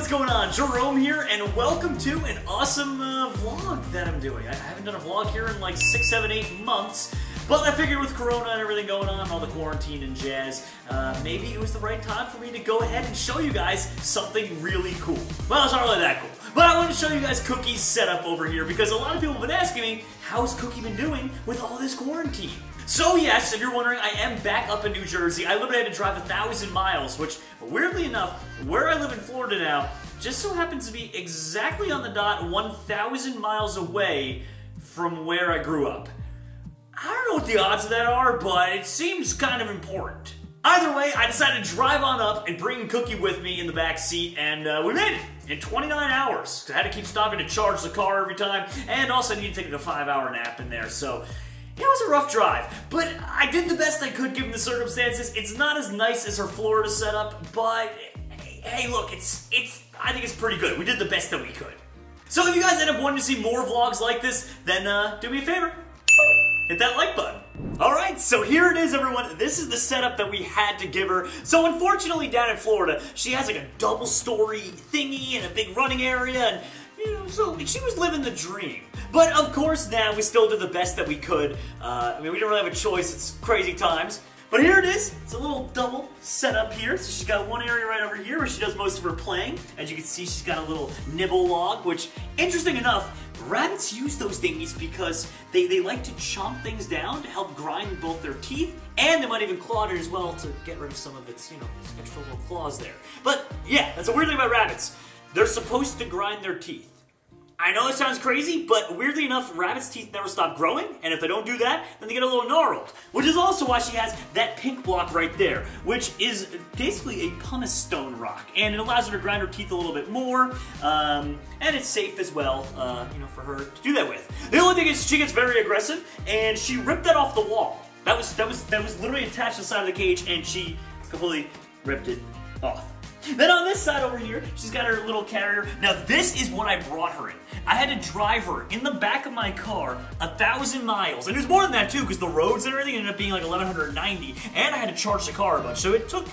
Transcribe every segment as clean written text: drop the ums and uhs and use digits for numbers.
what's going on? Jerome here, and welcome to an awesome vlog that I'm doing. I haven't done a vlog here in like 6, 7, 8 months, but I figured with Corona and everything going on, all the quarantine and jazz, maybe it was the right time for me to go ahead and show you guys something really cool. Well, it's not really that cool, but I wanted to show you guys Cookie's setup over here because a lot of people have been asking me, how's Cookie been doing with all this quarantine? So yes, if you're wondering, I am back up in New Jersey. I literally had to drive 1,000 miles, which, weirdly enough, where I live in Florida now, just so happens to be exactly on the dot 1,000 miles away from where I grew up. I don't know what the odds of that are, but it seems kind of important. Either way, I decided to drive on up and bring Cookie with me in the back seat, and we made it in 29 hours. I had to keep stopping to charge the car every time, and also I needed to take a 5-hour nap in there, so it was a rough drive, but I did the best I could given the circumstances. It's not as nice as her Florida setup, but hey, look, I think it's pretty good. We did the best that we could. So if you guys end up wanting to see more vlogs like this, then do me a favor, hit that like button. Alright, so here it is, everyone. This is the setup that we had to give her. So unfortunately, down in Florida, she has like a double-story thingy and a big running area, and you know, so she was living the dream. But of course now we still did the best that we could. I mean, we didn't really have a choice, it's crazy times. But here it is, it's a little double setup here. So she's got one area right over here where she does most of her playing. As you can see, she's got a little nibble log, which, interesting enough, rabbits use those thingies because they like to chomp things down to help grind both their teeth, and they might even claw it as well to get rid of some of its, you know, extra little claws there. But yeah, that's a weird thing about rabbits. They're supposed to grind their teeth. I know it sounds crazy, but weirdly enough, rabbits' teeth never stop growing, and if they don't do that, then they get a little gnarled. Which is also why she has that pink block right there, which is basically a pumice stone rock, and it allows her to grind her teeth a little bit more, and it's safe as well, you know, for her to do that with. The only thing is she gets very aggressive, and she ripped that off the wall. That was literally attached to the side of the cage, and she completely ripped it off. Then on this side over here, she's got her little carrier. Now this is what I brought her in. I had to drive her in the back of my car 1,000 miles. And it was more than that too, because the roads and everything ended up being like 1,190. And I had to charge the car a bunch. So it took,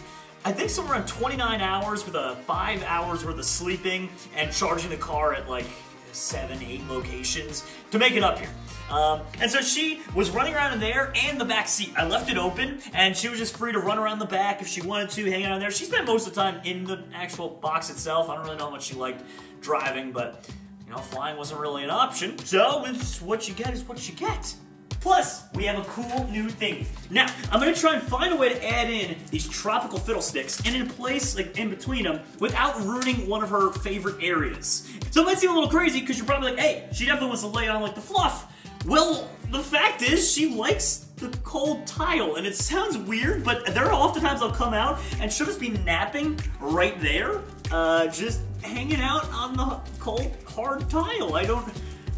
I think, somewhere around 29 hours with 5 hours worth of sleeping and charging the car at like 7, 8 locations to make it up here. And so she was running around in there and the back seat. I left it open, and she was just free to run around the back if she wanted to, hang out in there. She spent most of the time in the actual box itself. I don't really know how much she liked driving, but, you know, flying wasn't really an option. So, it's what you get is what you get. Plus, we have a cool new thing. Now, I'm going to try and find a way to add in these tropical fiddlesticks and in a place, like, in between them, without ruining one of her favorite areas. So it might seem a little crazy, because you're probably like, hey, she definitely wants to lay on, like, the fluff. Well, the fact is, she likes the cold tile, and it sounds weird, but there are oftentimes I'll come out, and she'll just be napping right there, just hanging out on the cold, hard tile.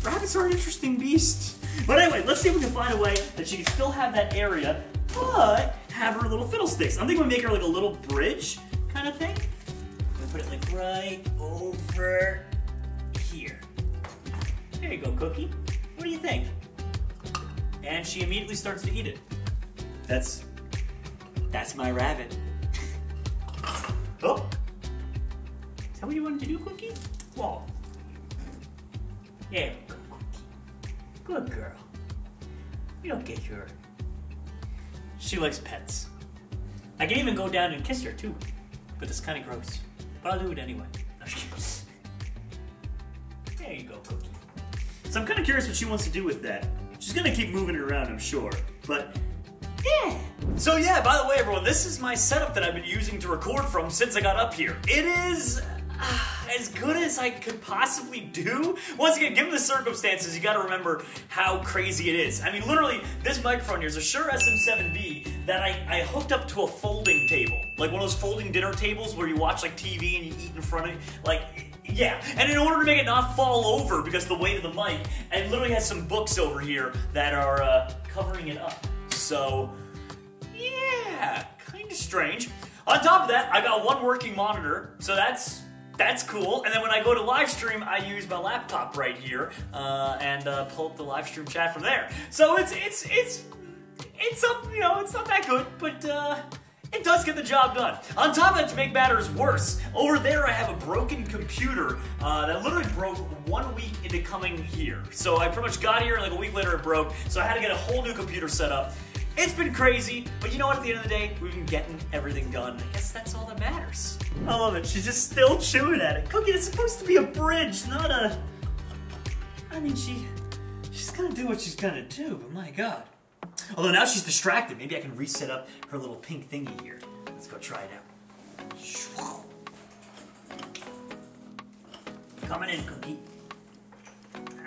Rabbits are an interesting beast. But anyway, let's see if we can find a way that she can still have that area, but have her little fiddlesticks. I'm thinking we make her like a little bridge kind of thing. I'm gonna put it like right over here. There you go, Cookie. What do you think? And she immediately starts to eat it. That's my rabbit. Oh! Is that what you wanted to do, Cookie? Whoa. There we go, Cookie. Good girl. You don't get your... She likes pets. I can even go down and kiss her, too. But it's kind of gross. But I'll do it anyway. There you go, Cookie. So I'm kind of curious what she wants to do with that. She's gonna keep moving it around, I'm sure. But, yeah. So yeah, by the way, everyone, this is my setup that I've been using to record from since I got up here. It is as good as I could possibly do. Once again, given the circumstances, you gotta remember how crazy it is. I mean, literally, this microphone here is a Shure SM7B that I hooked up to a folding table. Like one of those folding dinner tables where you watch like TV and you eat in front of it. Like, yeah, and in order to make it not fall over because of the weight of the mic, it literally has some books over here that are covering it up. So, yeah, kind of strange. On top of that, I got one working monitor, so that's cool. And then when I go to live stream, I use my laptop right here and pull up the live stream chat from there. So it's up, you know, it's not that good, but it does get the job done. On top of that, to make matters worse, over there I have a broken computer that literally broke 1 week into coming here. So I pretty much got here and like a week later it broke, so I had to get a whole new computer set up. It's been crazy, but you know what, at the end of the day, we've been getting everything done. I guess that's all that matters. I love it, she's just still chewing at it. Cookie, it's supposed to be a bridge, not a... I mean, she's gonna do what she's gonna do, but my God. Although now she's distracted. Maybe I can reset up her little pink thingy here. Let's go try it out. Coming in, Cookie.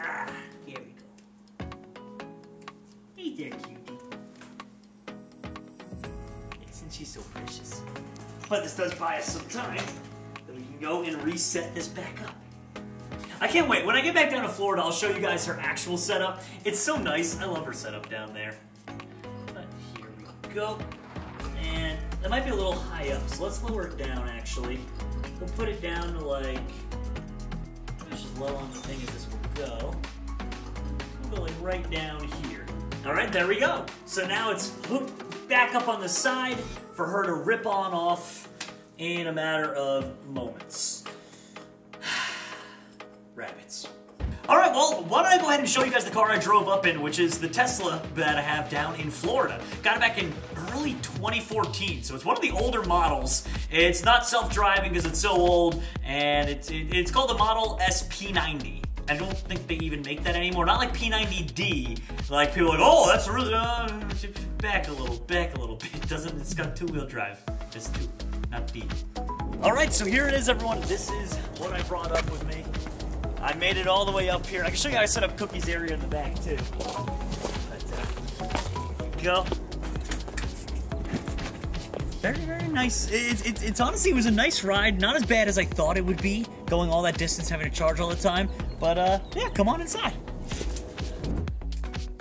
Ah, here we go. Hey there, cutie. Isn't she so precious? But this does buy us some time. Then we can go and reset this back up. I can't wait. When I get back down to Florida, I'll show you guys her actual setup. It's so nice. I love her setup down there. But here we go. And that might be a little high up, so let's lower it down, actually. We'll put it down to, like, just as low on the thing as this will go. We'll go, like, right down here. All right, there we go. So now it's hooked back up on the side for her to rip on off in a matter of moments. Rabbits. Alright, well, why don't I go ahead and show you guys the car I drove up in, which is the Tesla that I have down in Florida. Got it back in early 2014, so it's one of the older models. It's not self-driving because it's so old, and it's called the Model S P90. I don't think they even make that anymore. Not like P90D. Like, people are like, oh, that's really, back a little bit. It's got two-wheel drive. It's two, not D. Alright, so here it is, everyone. This is what I brought up with me. I made it all the way up here. I can show you how I set up Cookie's area in the back, too. But, here we go. Very, very nice. It's honestly, it was a nice ride. Not as bad as I thought it would be, going all that distance, having to charge all the time. But, yeah, come on inside.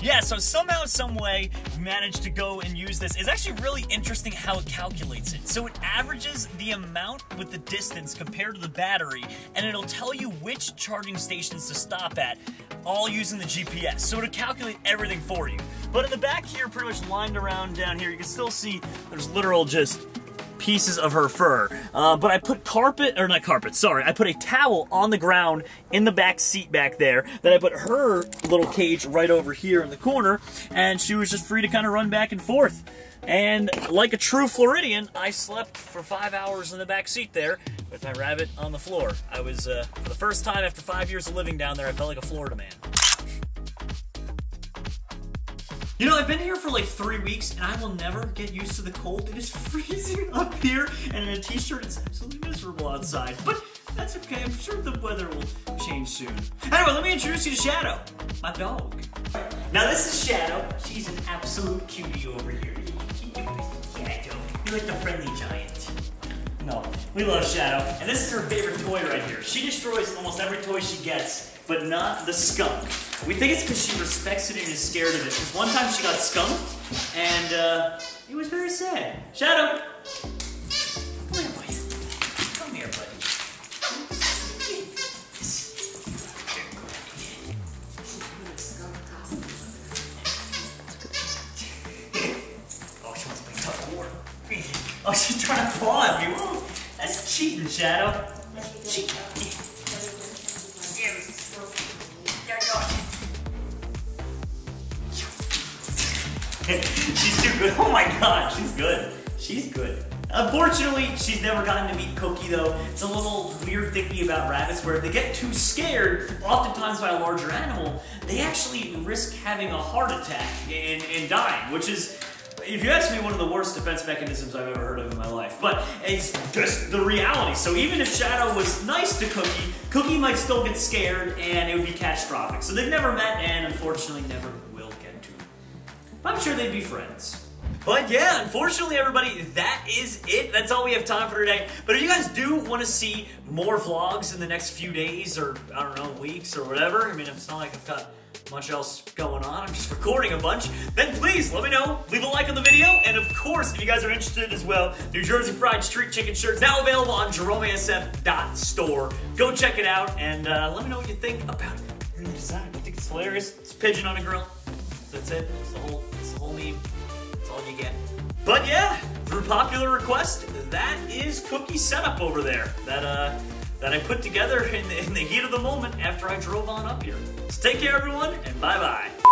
Yeah, so somehow, some way, we managed to go and use this. It's actually really interesting how it calculates it. So it averages the amount with the distance compared to the battery, and it'll tell you which charging stations to stop at, all using the GPS. So it'll calculate everything for you. But in the back here, pretty much lined around down here, you can still see there's literal just pieces of her fur. But I put I put a towel on the ground in the back seat back there. Then I put her little cage right over here in the corner, and she was just free to kind of run back and forth. And like a true Floridian, I slept for 5 hours in the back seat there with my rabbit on the floor. I was, for the first time after 5 years of living down there, I felt like a Florida man. You know, I've been here for like 3 weeks, and I will never get used to the cold. It is freezing up here, and in a t-shirt, it's absolutely miserable outside. But that's okay. I'm sure the weather will change soon. Anyway, let me introduce you to Shadow, my dog. Now, this is Shadow. She's an absolute cutie over here. Shadow. You're like the friendly giant. No, we love Shadow. And this is her favorite toy right here. She destroys almost every toy she gets, but not the skunk. We think it's because she respects it and is scared of it. Because one time she got skunked, and it was very sad. Shadow! Come here, buddy. Come here, buddy. Oh, she wants to play tug of war. Oh, she's trying to paw at me. Whoa, that's cheating, Shadow. Cheating. She's too good. Oh my God, she's good. She's good. Unfortunately, she's never gotten to meet Cookie though. It's a little weird thinking about rabbits where if they get too scared, oftentimes by a larger animal, they actually risk having a heart attack and dying, which is, if you ask me, one of the worst defense mechanisms I've ever heard of in my life. But it's just the reality. So even if Shadow was nice to Cookie, Cookie might still get scared and it would be catastrophic. So they've never met and unfortunately never will get to. I'm sure they'd be friends. But yeah, unfortunately everybody, that is it. That's all we have time for today. But if you guys do want to see more vlogs in the next few days or, I don't know, weeks or whatever, I mean, it's not like I've got much else going on, I'm just recording a bunch, then please let me know. Leave a like on the video, and of course, if you guys are interested as well, New Jersey Fried Street Chicken shirts now available on JeromeASF.store. Go check it out, and let me know what you think about the design. I think it's hilarious. It's a pigeon on a grill. That's it. It's the whole meme. That's all you get. But yeah, for through popular request, that is Cookie setup over there that I put together in the heat of the moment after I drove on up here. So take care, everyone, and bye-bye.